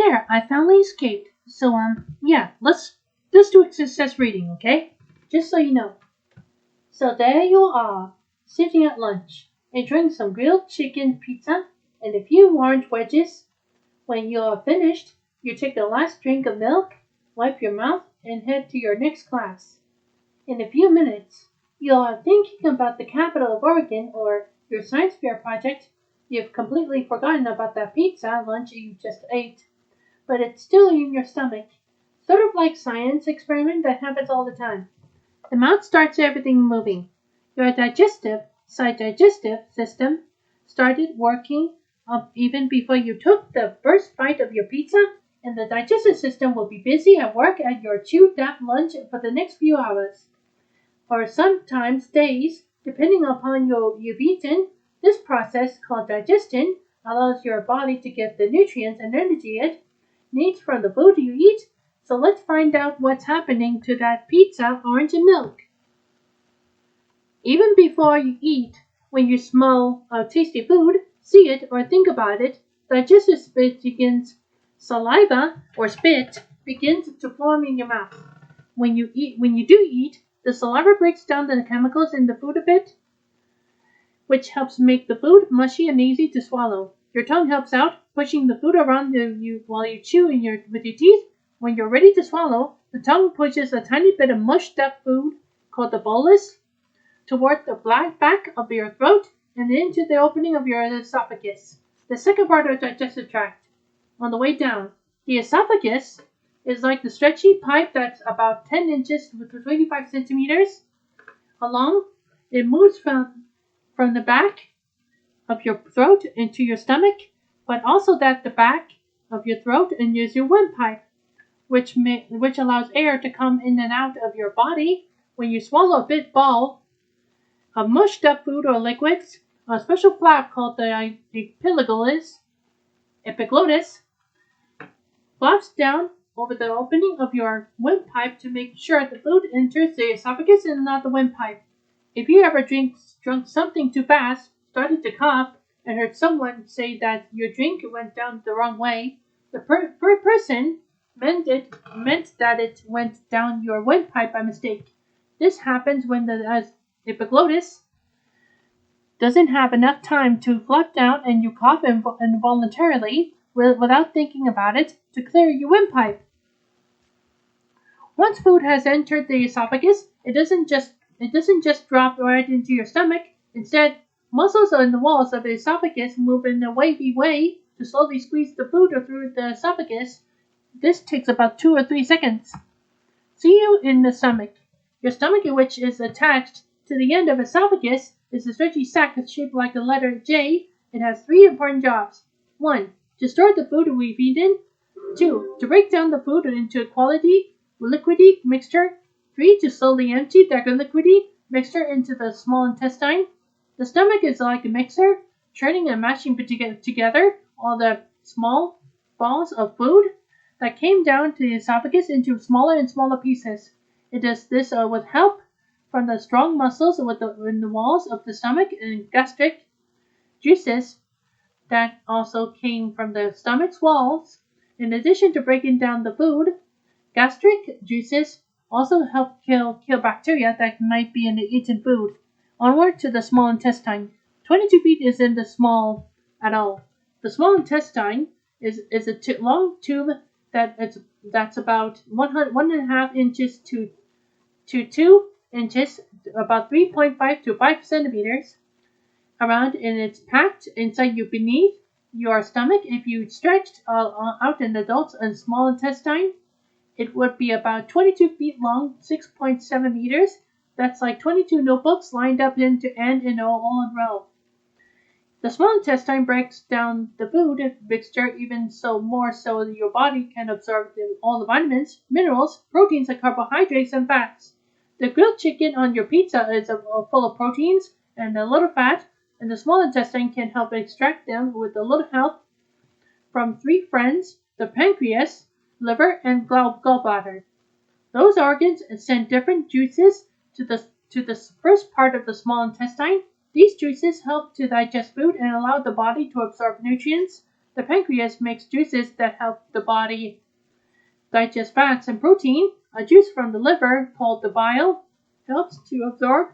There, I finally escaped. So, yeah, let's do success reading, okay? Just so you know. So there you are, sitting at lunch, enjoying some grilled chicken pizza and a few orange wedges. When you are finished, you take the last drink of milk, wipe your mouth, and head to your next class. In a few minutes, you are thinking about the capital of Oregon or your science fair project. You've completely forgotten about that pizza lunch you just ate, but it's still in your stomach. Sort of like science experiment that happens all the time. The mouth starts everything moving. Your digestive system started working up even before you took the first bite of your pizza, and the digestive system will be busy at work at your chewed up lunch for the next few hours, or sometimes days, depending upon you've eaten. This process, called digestion, allows your body to get the nutrients and energy it needs from the food you eat. So let's find out what's happening to that pizza, orange, and milk. Even before you eat, when you smell tasty food, see it, or think about it, digestive saliva or spit begins to form in your mouth. When you do eat, the saliva breaks down the chemicals in the food a bit, which helps make the food mushy and easy to swallow. Your tongue helps out, pushing the food around you while you chew with your teeth. When you're ready to swallow, the tongue pushes a tiny bit of mushed up food, called the bolus, toward the back of your throat and into the opening of your esophagus, the second part of the digestive tract. On the way down, the esophagus is like the stretchy pipe that's about 10 inches to 25 centimeters along. It moves from the back of your throat into your stomach, but also at the back of your throat and use your windpipe, which allows air to come in and out of your body. When you swallow a big ball of mushed up food or liquids, a special flap called the epiglottis flaps down over the opening of your windpipe to make sure the food enters the esophagus and not the windpipe. If you ever drunk something too fast, started to cough, and heard someone say that your drink went down the wrong way, the person meant that it went down your windpipe by mistake. This happens when the epiglottis doesn't have enough time to flap down and you cough involuntarily without thinking about it to clear your windpipe. Once food has entered the esophagus, it doesn't just drop right into your stomach. Instead, muscles in the walls of the esophagus move in a wavy way to slowly squeeze the food through the esophagus. This takes about 2 or 3 seconds. See you in the stomach. Your stomach, which is attached to the end of esophagus, is a stretchy sac shaped like the letter J. It has 3 important jobs. 1. To store the food we've eaten. 2. To break down the food into a quality liquidy mixture. 3. To slowly empty that liquidy mixture into the small intestine. The stomach is like a mixer, churning and mashing together all the small balls of food that came down to the esophagus into smaller and smaller pieces. It does this with help from the strong muscles in the walls of the stomach and gastric juices that also came from the stomach's walls. In addition to breaking down the food, gastric juices also help kill bacteria that might be in the eaten food. Onward to the small intestine. 22 feet isn't small at all. The small intestine is a long tube that's about 1.5 inches to 2 inches, about 3.5 to 5 centimeters around, and it's packed inside you beneath your stomach. If you stretched out an adult and small intestine, it would be about 22 feet long, 6.7 meters. That's like 22 notebooks lined up end to end in all in row. The small intestine breaks down the food mixture even more so that your body can absorb all the vitamins, minerals, proteins, and carbohydrates and fats. The grilled chicken on your pizza is full of proteins and a little fat, and the small intestine can help extract them with a little help from 3 friends: the pancreas, liver, and gallbladder. Those organs send different juices to the first part of the small intestine. These juices help to digest food and allow the body to absorb nutrients The pancreas makes juices that help the body digest fats and protein. A juice from the liver, called the bile, helps to absorb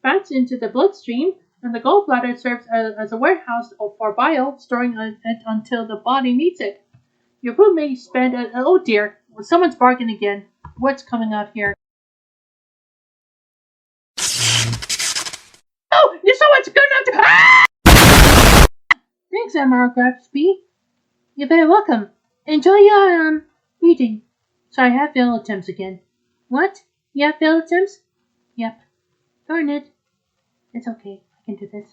fats into the bloodstream, and the gallbladder serves as a warehouse for bile, storing it until the body needs it. Your food may spend oh dear, someone's barking again. What's coming out here? Oh, you're so much good enough to. Ah! Thanks, Amara Grabsby. You're very welcome. Enjoy your reading. Sorry, I have failed attempts again. What? You have failed attempts? Yep. Darn it. It's okay. I can do this.